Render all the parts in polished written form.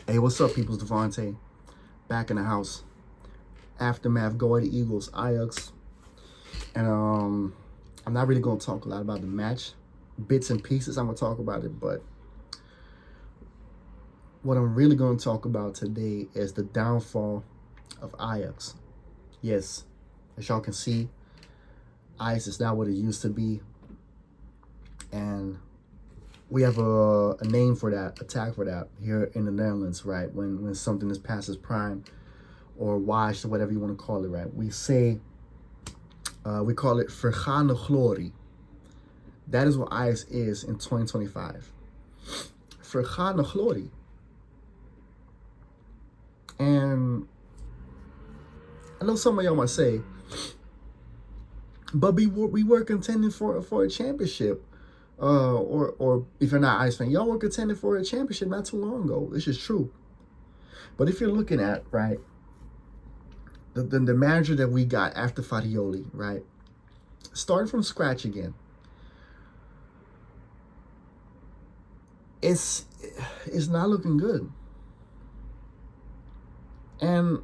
Hey, what's up, people's Devontae? Back in the house. Aftermath, go at the Eagles, Ajax. And I'm not really gonna talk a lot about the match. Bits and pieces, I'm gonna talk about it, but what I'm really gonna talk about today is the downfall of Ajax. Yes, as y'all can see, Ajax is not what it used to be. And we have a name for that, a tag for that here in the Netherlands, right? When something is past its prime or washed or whatever you want to call it, right? We say, we call it vergane glory. That is what Ajax is in 2025. Vergane glory. And I know some of y'all might say, but we were contending for a championship. Or if you're not Ice fan, y'all were contending for a championship not too long ago. This is true. But if you're looking at, right, the manager that we got after Farioli, right, starting from scratch again, it's not looking good. And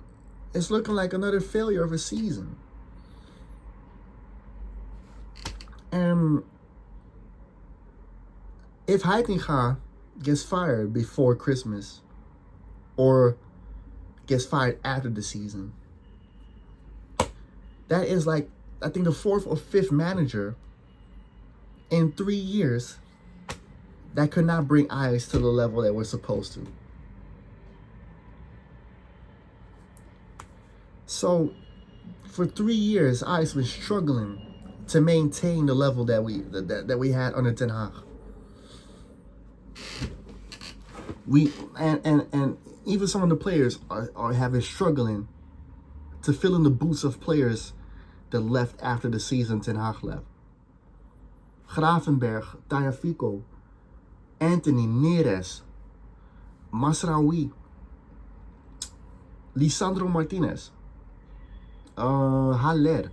it's looking like another failure of a season. And if Heitinga gets fired before Christmas or gets fired after the season, that is like, I think, the fourth or fifth manager in 3 years that could not bring Ajax to the level that we're supposed to. So for 3 years, Ajax was struggling to maintain the level that we had under Ten Hag. And even some of the players are struggling to fill in the boots of players that left after the season Ten Hag left. Gravenberg, Tagliafico, Anthony, Neres, Masraoui, Lisandro Martinez, Haller.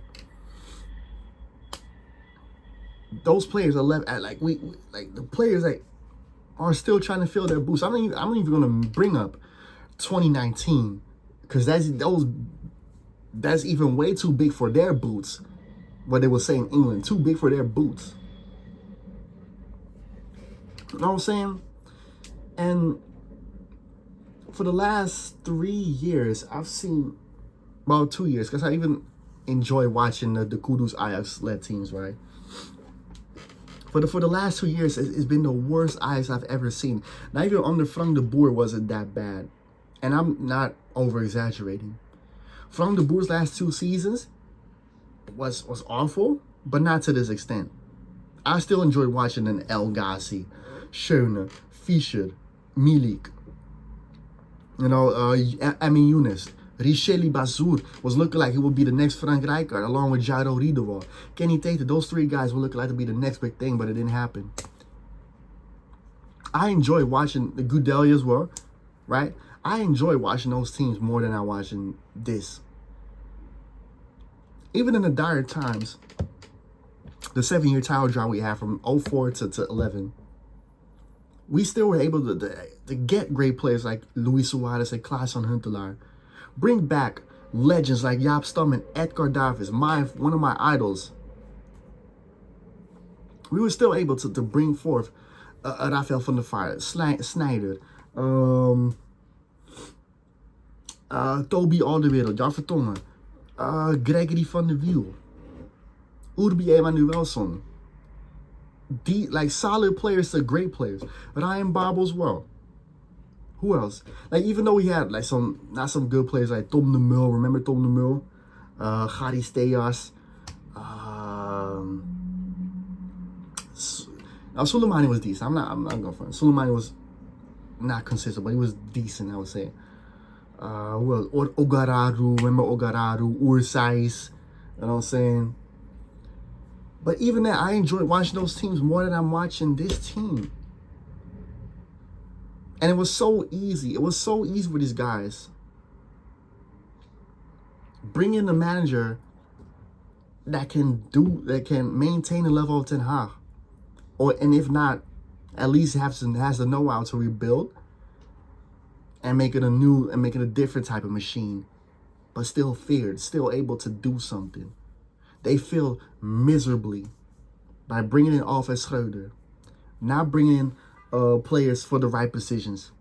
Those players are left at like the players that are still trying to fill their boots. I'm not even gonna bring up 2019 because that's even way too big for their boots. What they would say in England, too big for their boots. You know what I'm saying? And for the last 3 years, I've seen, well, 2 years, because I even enjoy watching the Kudus Ajax-led teams, right? For the last 2 years, it's been the worst Ajax I've ever seen. Not even under Frank de Boer wasn't that bad. And I'm not over-exaggerating. Frank de Boer's last 2 seasons was awful, but not to this extent. I still enjoyed watching an El Ghazi, Schöne, Fischer, Milik. You know, Amin Younes. Richeli Bazour was looking like he would be the next Frank Rijkaard, along with Jairo Riedewald. Kenny Tate, those 3 guys were looking like to be the next big thing, but it didn't happen. I enjoy watching the Gudeli as well, right? I enjoy watching those teams more than I'm watching this. Even in the dire times, the 7-year title drought we had from 04 to 11, we still were able to get great players like Luis Suarez and Klaas-Jan Huntelaar. Bring back legends like Jaap Stam and Edgar Davids, one of my idols. We were still able to bring forth Rafael van der Vaart, Sneijder, Toby Alderweireld, Jan Vertongen, Gregory van der Wiel, Urbi Emanuelson. Like solid players to great players. Ryan Babel as well. Who else? Like, even though we had like not some good players like Tom de Mul, remember Tom de Mul? Gary Steas. Now Soleimani was decent. I'm not going for it. Soleimani was not consistent, but he was decent, I would say. Who else? Ogararu, remember Ogararu, Ursais, you know what I'm saying? But even that, I enjoyed watching those teams more than I'm watching this team. And it was so easy. It was so easy for these guys. Bring in a manager that can maintain the level of Ten Hag. And if not, at least has the know-how to rebuild. and making a different type of machine, but still feared, still able to do something. They failed miserably by bringing in off as Schreuder, not bringing in players for the right positions.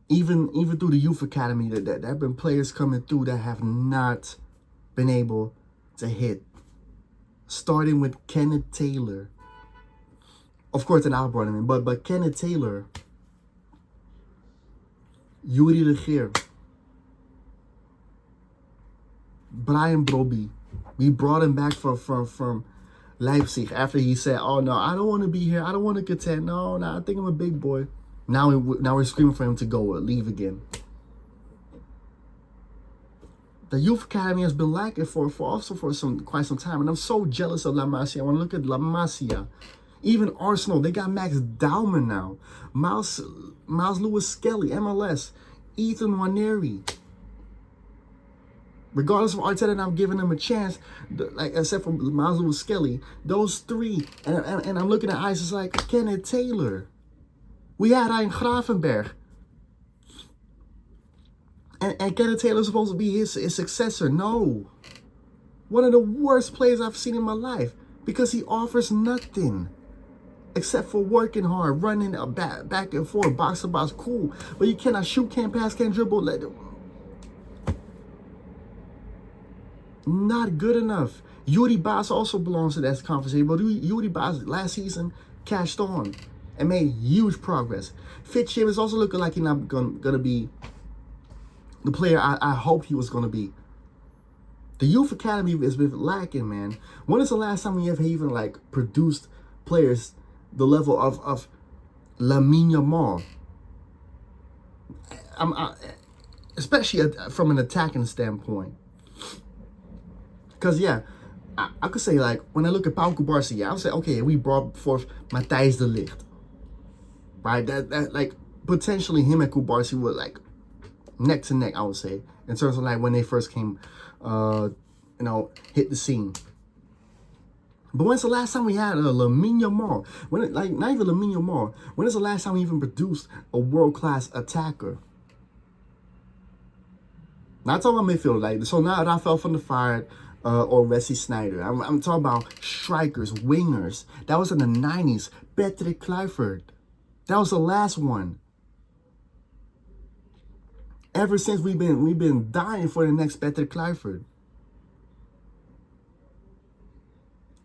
Even through the youth academy, that have been players coming through that have not been able to hit. Starting with Kenneth Taylor. Of course, an Al brought him in, but Kenneth Taylor, Yuri Regier, Brian Broby. We brought him back from Leipzig after he said, "Oh no, I don't want to be here. I don't want to contend. No, I think I'm a big boy." Now we're screaming for him to go or leave again. The youth academy has been lacking for quite some time, and I'm so jealous of La Masia. I want to look at La Masia. Even Arsenal, they got Max Dauman now. Miles Lewis Skelly, MLS, Ethan Nwaneri. Regardless of Arteta not giving them a chance, like except for Miles Lewis Skelly, those three, and I'm looking at Ice, it's like Kenneth Taylor. We had Ryan Gravenberg. And Kenneth Taylor's supposed to be his successor. No. One of the worst players I've seen in my life. Because he offers nothing. Except for working hard, running back and forth, box to box, cool. But you cannot shoot, can't pass, can't dribble. Not good enough. Yuri Bas also belongs to that conversation. But Yuri Bas last season cashed on and made huge progress. Fitchim is also looking like he's not gonna be the player I hoped he was going to be. The youth academy has been lacking, man. When is the last time we have even like produced players the level of Lamine Yamal? Especially from an attacking standpoint. Because, yeah, I could say, like, when I look at Pau Cubarsí, yeah, I'll say, okay, we brought forth Matthijs de Ligt. Right? That like, potentially him and Cubarsí were, like, neck to neck, I would say, in terms of, like, when they first came, hit the scene. But when's the last time we had a Lamine Yamal? Not even Lamine Yamal. When is the last time we even produced a world-class attacker? Not talking about midfield, like, so not Rafael van der Vaart or Wesley Sneijder. I'm talking about strikers, wingers. That was in the 90s. Patrick Kluivert. That was the last one. Ever since we've been dying for the next Patrick Kluivert.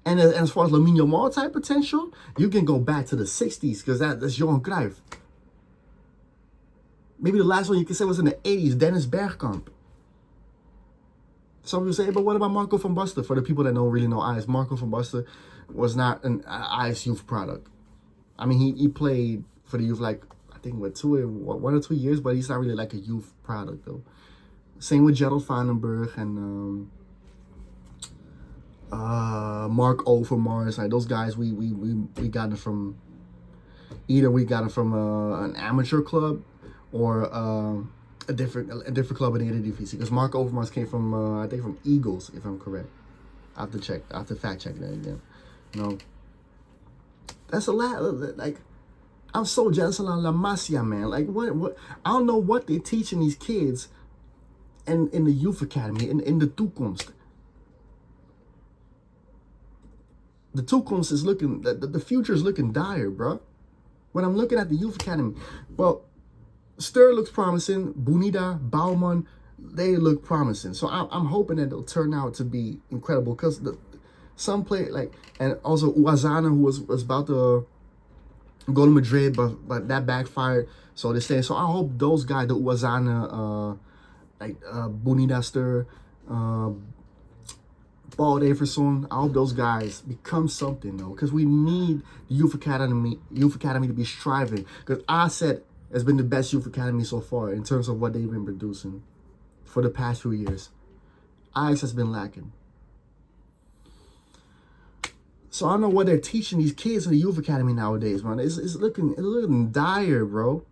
And as far as Lamine Yamal type potential, you can go back to the 60s because that's Johan Cruyff. Maybe the last one you can say was in the 80s, Dennis Bergkamp. Some people say, but what about Marco van Basten? For the people that don't really know Ajax, Marco van Basten was not an Ajax youth product. I mean, he played for the youth like, I think, 1 or 2 years, but he's not really like a youth product, though. Same with Gerald Vandenberg and Mark Overmars. Like, those guys, we got them from, either we got them from an amateur club or a different club in the Eredivisie. Because Mark Overmars came from, I think, from Eagles, if I'm correct. I have to check. I have to fact check that again. No. That's a lot. Like, I'm so jealous of La Masia, man. Like, what? I don't know what they're teaching these kids in the youth academy, in the toekomst. The toekomst is looking, the future is looking dire, bro. When I'm looking at the youth academy, well, Stur looks promising. Bonita, Bauman, they look promising. So I'm hoping that they'll turn out to be incredible. Because some play, like, and also Uazana, who was about to go to Madrid, but that backfired. So they're saying, so I hope those guys, the Uazana, Bonita, Stur, Bald Everson, I hope those guys become something, though. Because we need the youth academy to be striving. Because Ajax has been the best youth academy so far in terms of what they've been producing for the past few years. Ajax has been lacking. So I don't know what they're teaching these kids in the youth academy nowadays, man. It's looking dire, bro.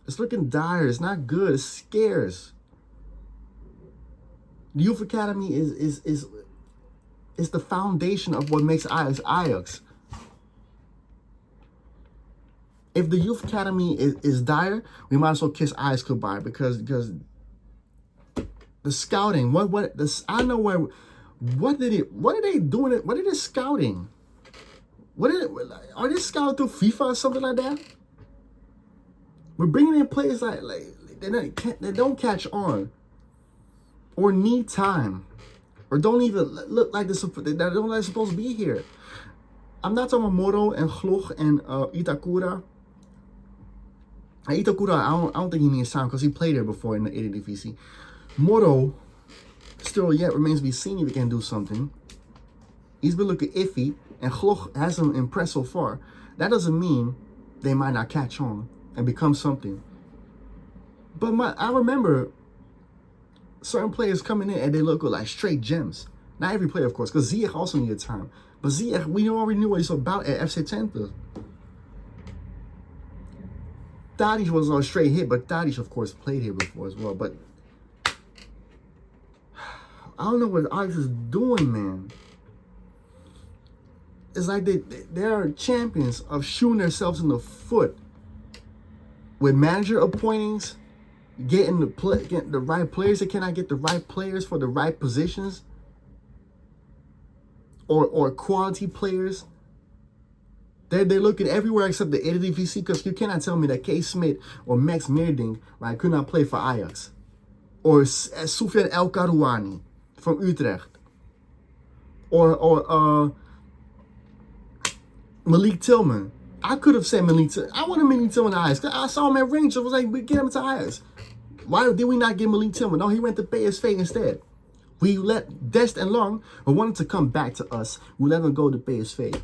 It's looking dire. It's not good. It scares. The youth academy is the foundation of what makes Ajax Ajax. if the youth academy is dire, we might as well kiss Ajax goodbye because the scouting, I don't know what are they doing? What are they scouting? Are they scouting through FIFA or something like that? We're bringing in players like they don't catch on, or need time, or don't even look like they're supposed to be here. I'm not talking about Moro and Glog and Itakura. Itakura, I don't think he needs time because he played there before in the Eredivisie. Moro still yet remains to be seen if he can do something. He's been looking iffy, and Glog hasn't impressed so far. That doesn't mean they might not catch on and become something. But I remember certain players coming in and they look like straight gems. Not every player, of course, because Ziyech also needed time. But Ziyech, we already knew what he's about at FC Twente. Tadic was a straight hit, but Tadic, of course, played here before as well. But I don't know what Ajax is doing, man. It's like they are champions of shooting themselves in the foot with manager appointings, getting the right players. They cannot get the right players for the right positions, or quality players. They're looking everywhere except the Eredivisie, because you cannot tell me that K. Smith or Max Meerdink, right, could not play for Ajax, or Soufiane El Karouani from Utrecht, or Malik Tillman. I could have said Malik Tillman. I wanted Malik Tillman to Ajax. I saw him at Rangers. I was like, we get him to Ajax. Why did we not get Malik Tillman? No, he went to PSV instead. We let Dest and Long, who wanted to come back to us, we let him go to PSV.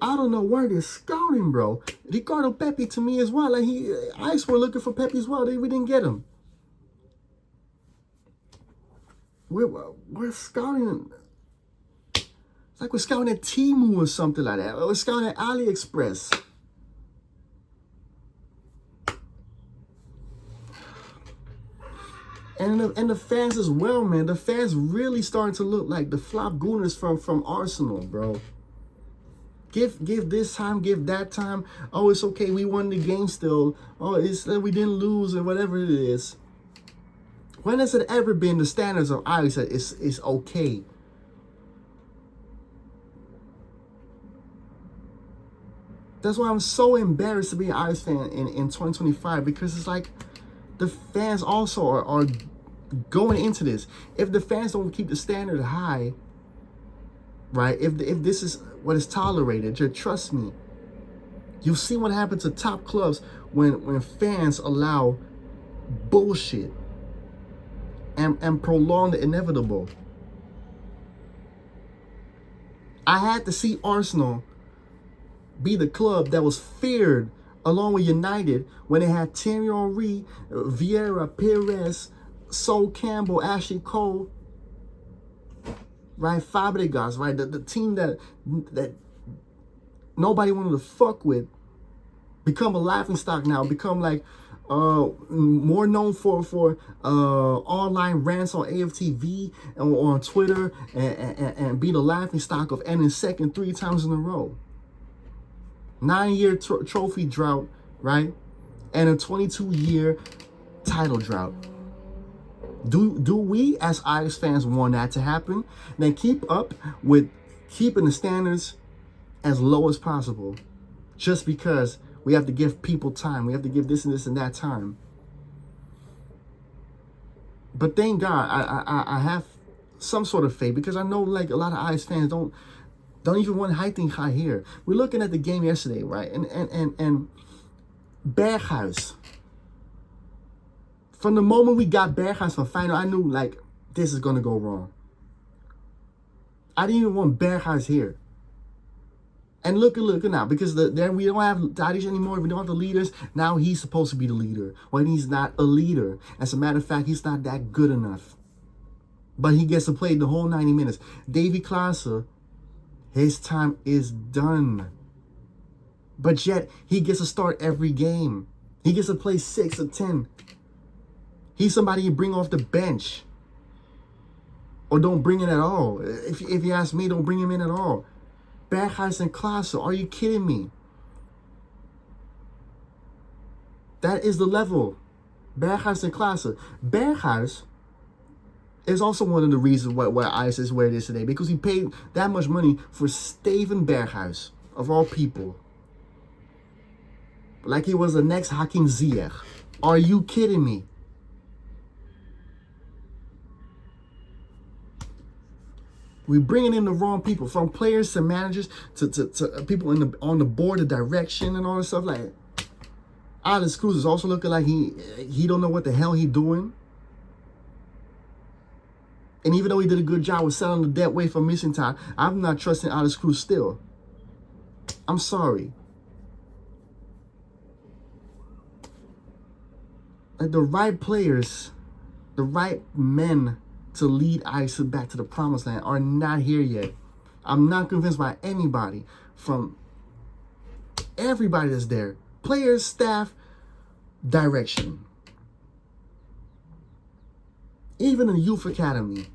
I don't know where they're scouting, bro. Ricardo Pepi to me as well. Like Ajax were looking for Pepi as well. We didn't get him. We're scouting. It's like we're scouting at Temu or something like that. Or we're scouting at AliExpress. And the fans as well, man. The fans really starting to look like the flop gooners from Arsenal, bro. Give this time, give that time. Oh, it's okay. We won the game still. Oh, it's that we didn't lose or whatever it is. When has it ever been the standards of Ajax that it's okay? That's why I'm so embarrassed to be an Ajax fan in 2025, because it's like the fans also are going into this. If the fans don't keep the standard high, right? If this is what is tolerated, just trust me. You've seen what happened to top clubs when fans allow bullshit and prolong the inevitable. I had to see Arsenal be the club that was feared along with United when they had Thierry Henry, Vieira, Perez, Sol Campbell, Ashley Cole, right? Fabregas, right? The team that nobody wanted to fuck with become a laughingstock now, become like more known for online rants on AFTV or on Twitter, and be the laughingstock of ending second 3 times in a row. 9-year trophy drought, right? And a 22-year title drought. Do we as Ajax fans want that to happen? Then keep up with keeping the standards as low as possible, just because we have to give people time. We have to give this and this and that time. But thank God I have some sort of faith, because I know like a lot of Ajax fans don't even want Heitinga here. We're looking at the game yesterday, right? And Berghuis. From the moment we got Berghuis from Feyenoord, I knew like this is gonna go wrong. I didn't even want Berghuis here. And look now, because then we don't have Tadic anymore. We don't have the leaders. Now he's supposed to be the leader, when he's not a leader. As a matter of fact, he's not that good enough. But he gets to play the whole 90 minutes. Davy Klaassen, his time is done. But yet, he gets to start every game. He gets to play 6 or 10. He's somebody you bring off the bench. Or don't bring in at all. If you ask me, don't bring him in at all. Berghuis and Klaassen. Are you kidding me? That is the level. Berghuis and Klaassen. Berghuis is also one of the reasons why Ajax is where it is today, because he paid that much money for Steven Berghuis, of all people. Like he was the next Hakim Ziyech. Are you kidding me? We're bringing in the wrong people, from players to managers to people on the board of direction and all this stuff. Like, Ajax'S is also looking like he don't know what the hell he doing. And even though he did a good job with selling the debt way for missing time, I'm not trusting Ajax'S still. I'm sorry. Like, the right players, the right men to lead Ajax back to the promised land are not here yet. I'm not convinced by anybody, from everybody that's there. Players, staff, direction. Even in the youth academy.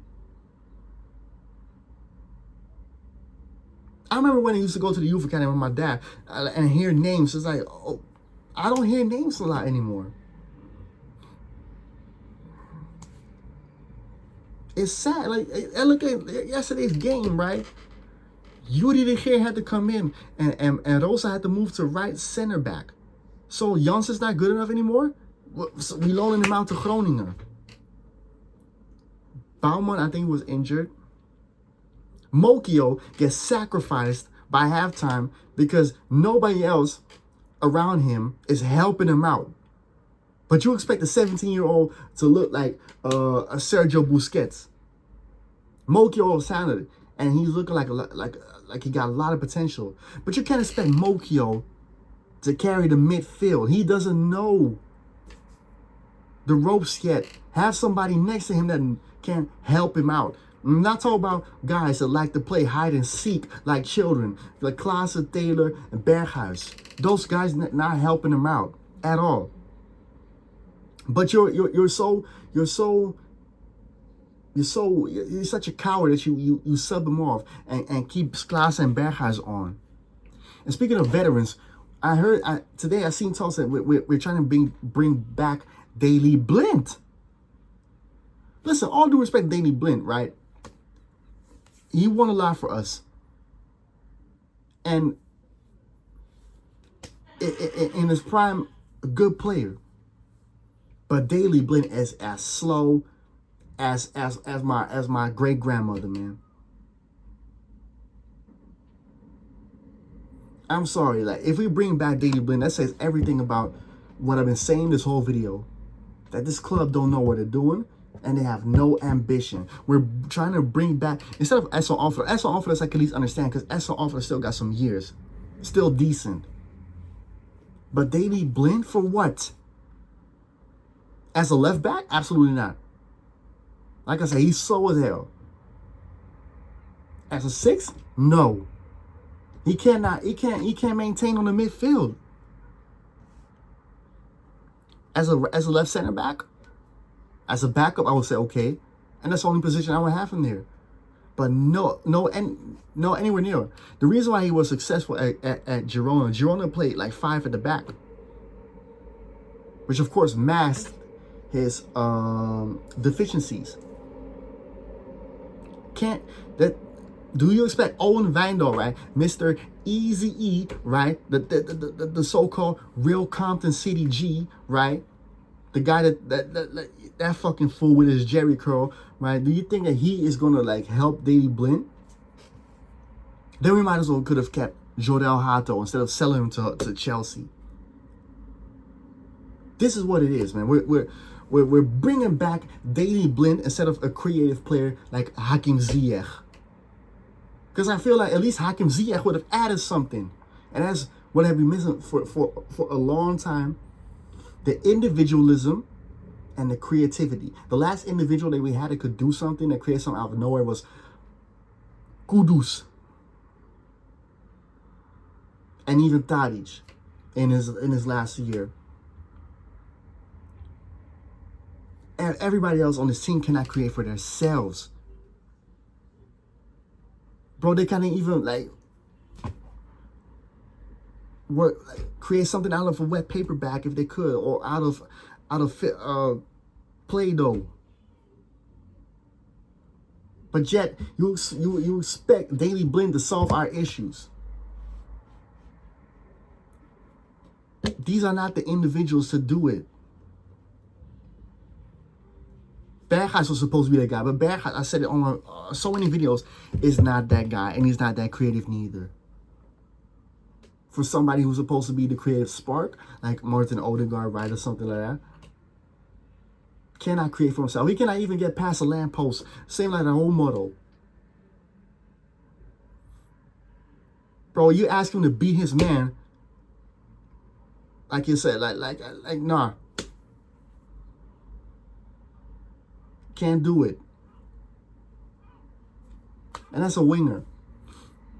I remember when I used to go to the youth academy with my dad and hear names. It's like, oh, I don't hear names a lot anymore. It's sad. Like, I look at yesterday's game, right? Yuri de Geer had to come in, and Rosa had to move to right center back. So Jansen's not good enough anymore? So we loaning him out to Groningen. Bouwman, I think, was injured. Mokio gets sacrificed by halftime because nobody else around him is helping him out. But you expect a 17-year-old to look like a Sergio Busquets. Mokio is talented, and he's looking like he got a lot of potential. But you can't expect Mokio to carry the midfield. He doesn't know the ropes yet. Have somebody next to him that can help him out. I'm not talking about guys that like to play hide and seek like children, like Klaassen, Taylor, and Berghuis. Those guys not helping him out at all. But you're such a coward that you sub them off and keep Klaassen and Berghuis on. And speaking of veterans, today I seen talks that we're trying to bring back Daley Blind. Listen, all due respect, Daley Blind, right? He won a lot for us. And in his prime, a good player. But Daley Blind is as slow as my great grandmother, man. I'm sorry, like, if we bring back Daley Blind, that says everything about what I've been saying this whole video. That this club don't know what they're doing, and they have no ambition. We're trying to bring back, instead of Esso Offer. Esso Offer, I can at least understand, because Esso Offer still got some years. Still decent. But Daley Blind for what? As a left back? Absolutely not. Like I said, he's slow as hell. As a 6? No. He can't maintain on the midfield. As a left center back, as a backup, I would say okay. And that's the only position I would have him there. But no anywhere near. The reason why he was successful at Girona played like 5 at the back. Which of course masked his deficiencies. Do you expect Owen Wijndal, right? Mr. Easy E, right? The so-called real Compton City G, right? The guy that fucking fool with his Jerry curl, right? Do you think that he is gonna like help Daley Blind? Then we might as well could have kept Jordel Hato instead of selling him to Chelsea. This is what it is, man. We're bringing back Daley Blind instead of a creative player like Hakim Ziyech. Because I feel like at least Hakim Ziyech would have added something. And that's what I've been missing for a long time. The individualism and the creativity. The last individual that we had that could do something, that create something out of nowhere, was Kudus. And even Tadic in his last year. And everybody else on this team cannot create for themselves. Bro, they can't even, like, create something out of a wet paper bag if they could, or out of Play-Doh. But yet you expect Daily Blend to solve our issues. These are not the individuals to do it. Berghuis was supposed to be that guy, but Berghuis, I said it on so many videos, is not that guy, and he's not that creative neither. For somebody who's supposed to be the creative spark, like Martin Odegaard, right, or something like that, cannot create for himself. He cannot even get past a lamppost. Same like an old model. Bro, you ask him to beat his man, like you said, like nah. Can't do it. And that's a winger.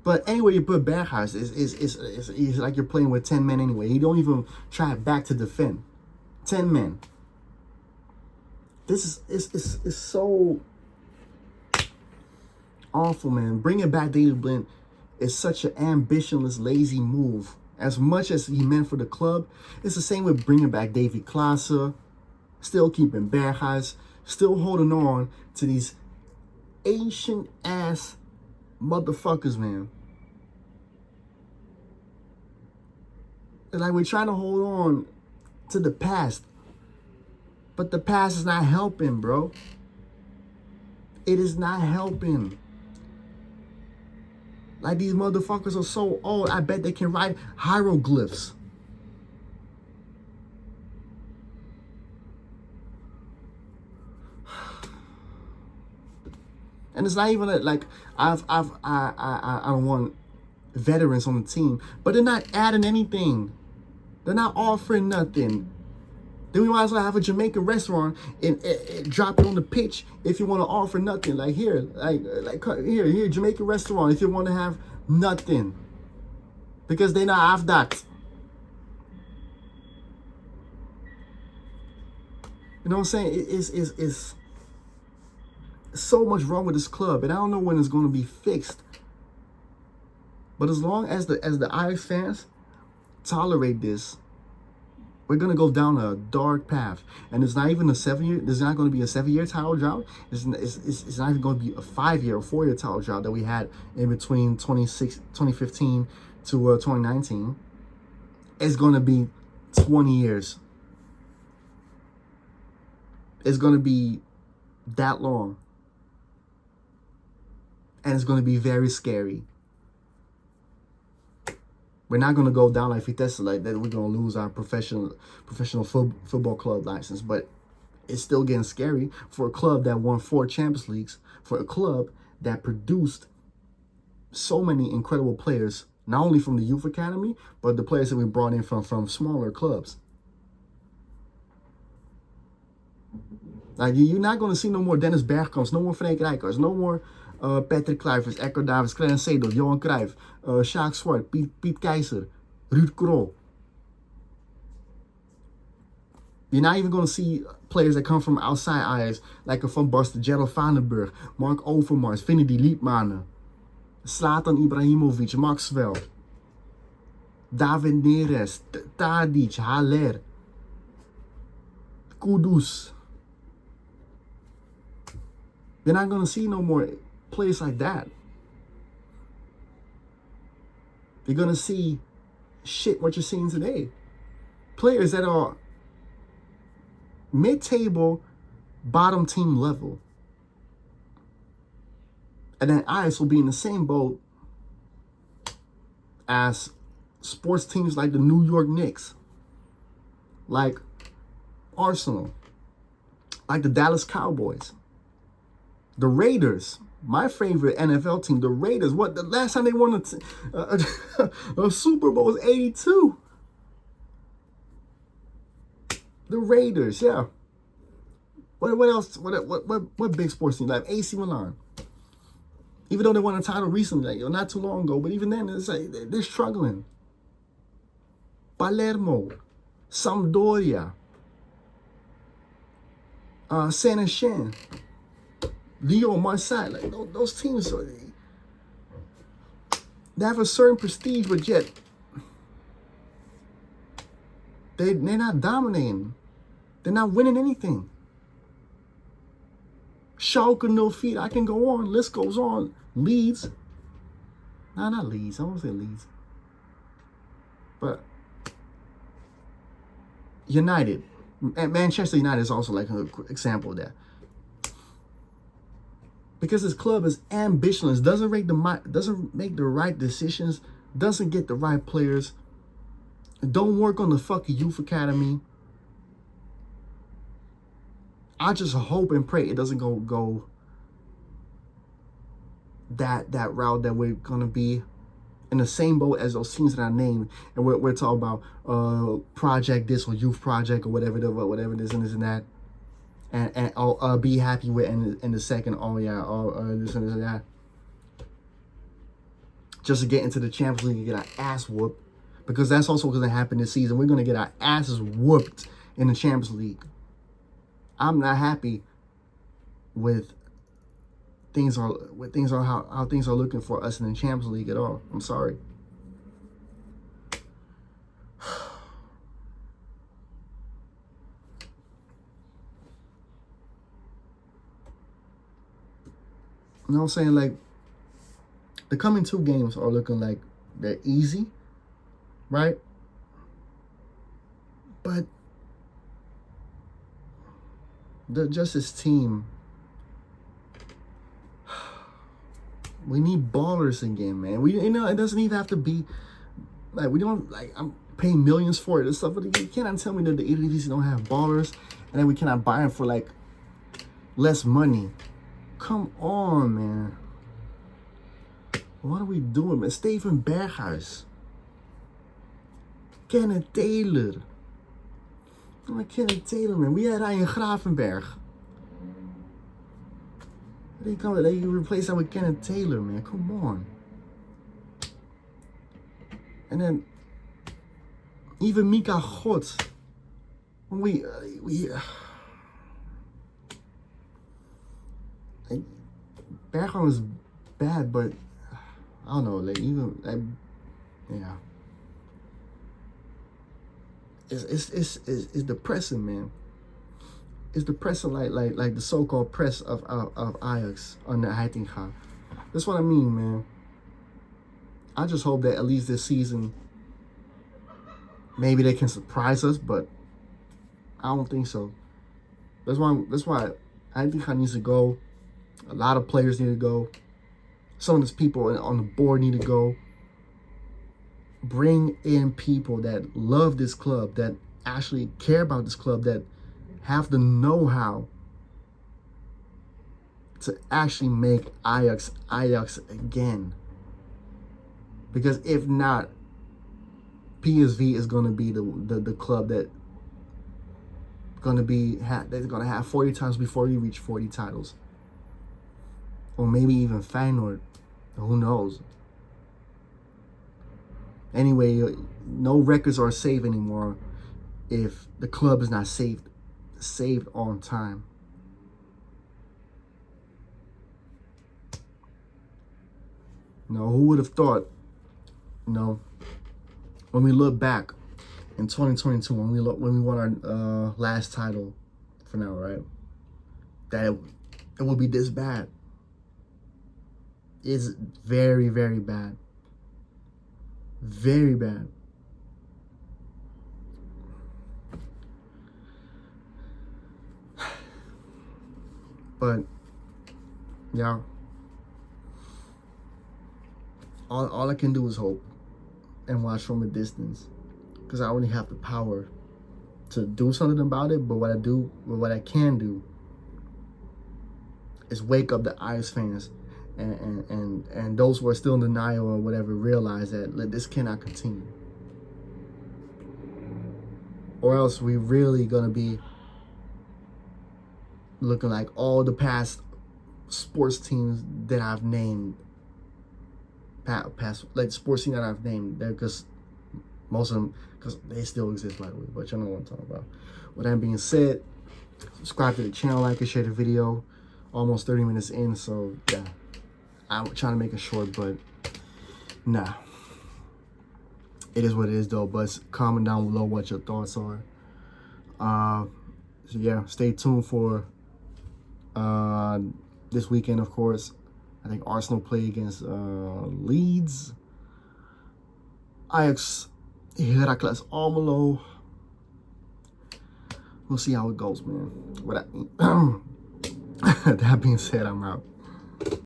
But anyway, you put Berghuis, it's like you're playing with 10 men anyway. You don't even try back to defend. 10 men. This is so awful, man. Bringing back David Blind is such an ambitionless, lazy move. As much as he meant for the club, it's the same with bringing back Davy Klaassen, still keeping Berghuis, still holding on to these ancient ass motherfuckers, man. And like we're trying to hold on to the past, but the past is not helping, bro. It is not helping. Like, these motherfuckers are so old, I bet they can write hieroglyphs. And it's not even like I don't want veterans on the team, but they're not adding anything. They're not offering nothing. Then we might as well have a Jamaican restaurant and drop it on the pitch if you want to offer nothing. Like here, here, Jamaican restaurant if you want to have nothing, because they not have that. You know what I'm saying? It's so much wrong with this club, and I don't know when it's going to be fixed. But as long as the Ajax fans tolerate this, we're going to go down a dark path. And it's not even a 7-year, there's not going to be a 7-year title drought. It's not even going to be a 5-year or 4-year title drought that we had in between 2015 to 2019. It's going to be 20 years. It's going to be that long. And it's going to be very scary. We're not going to go down like Vitesse, like that. We're going to lose our professional football club license. But it's still getting scary for a club that won 4 Champions Leagues, for a club that produced so many incredible players, not only from the youth academy, but the players that we brought in from smaller clubs. Like, you're not going to see no more Dennis Bergkamps, no more Frank Rijkaards, no more Patrick Kluivert, Echo Davids, Clarence Seedorf, Johan Cruijff, Sjaak Zwart, Piet Keizer, Ruud Krol. You're not even going to see players that come from outside Ajax, like Van Basten, Gerald Vandenberg, Mark Overmars, Vinny Liedmanen, Zlatan Ibrahimovic, Maxwell, David Neres, Tadic, Haller, Kudus. You're not going to see no more players like that. You're going to see shit what you're seeing today. Players that are mid-table, bottom team level. And then Ajax will be in the same boat as sports teams like the New York Knicks, like Arsenal, like the Dallas Cowboys, the Raiders. My favorite NFL team, the Raiders. What, the last time they won a Super Bowl was 82. The Raiders, yeah. What else? What big sports team? Like AC Milan. Even though they won a title recently, like, not too long ago, but even then, it's like they're struggling. Palermo, Sampdoria, Saint-Etienne, Lyon, Marseille, like those teams, they have a certain prestige, but yet They're not dominating. They're not winning anything. Schalke, no feet. I can go on. List goes on. Leeds. Nah, not Leeds. I won't say Leeds. But United. And Manchester United is also like an example of that. Because this club is ambitionless, doesn't make the right decisions, doesn't get the right players, don't work on the fucking youth academy. I just hope and pray it doesn't go that route that we're gonna be in the same boat as those teams that I named, and we're talking about project this or youth project or whatever this and this and that, and I'll be happy with in the second this and that, just to get into the Champions League and get our ass whooped, because that's also going to happen this season. We're going to get our asses whooped in the Champions League. I'm not happy with how things are looking for us in the Champions League at all. I'm sorry. You know what I'm saying? Like, the coming 2 games are looking like they're easy, right? But the Justice team, we need ballers again, man. It doesn't even have to be like I'm paying millions for it and stuff. But you cannot tell me that the Eredivisie don't have ballers and then we cannot buy them for like less money. Come on, man. What are we doing, man? Steven Berghuis. Kenneth Taylor. Kenneth Taylor, man. We had Ryan Gravenberg. They replace that with Kenneth Taylor, man. Come on. And then even Mika God. When Berghuis was bad, but I don't know, like yeah. It's depressing, man. It's depressing, like the so-called press of Ajax under Heitinga. That's what I mean, man. I just hope that at least this season, maybe they can surprise us, but I don't think so. That's why Heitinga needs to go. A lot of players need to go. Some of these people on the board need to go. Bring in people that love this club, that actually care about this club, that have the know-how to actually make Ajax again. Because if not, PSV is going to be the club that's going to have 40 times before you reach 40 titles. Or maybe even Feyenoord. Who knows? Anyway, no records are safe anymore if the club is not saved on time. No, who would have thought, when we look back in 2022, when we won our last title for now, right? That it would be this bad. It's very, very bad. Very bad. But yeah, all I can do is hope and watch from a distance, because I only have the power to do something about it. But what I can do is wake up the Ajax fans and those who are still in denial or whatever, realize that this cannot continue, or else we really gonna be looking like all the past sports teams that I've named, sports teams that I've named, because most of them, because they still exist, by the way, but you know what I'm talking about. With that being said, subscribe to the channel, like and share the video. Almost 30 minutes in, so yeah, I'm trying to make it short, but nah. it is what it is, though. But comment down below what your thoughts are. So yeah, stay tuned for this weekend, of course. I think Arsenal play against Leeds. Ajax, Heracles Almelo. We'll see how it goes, man. But that being said, I'm out.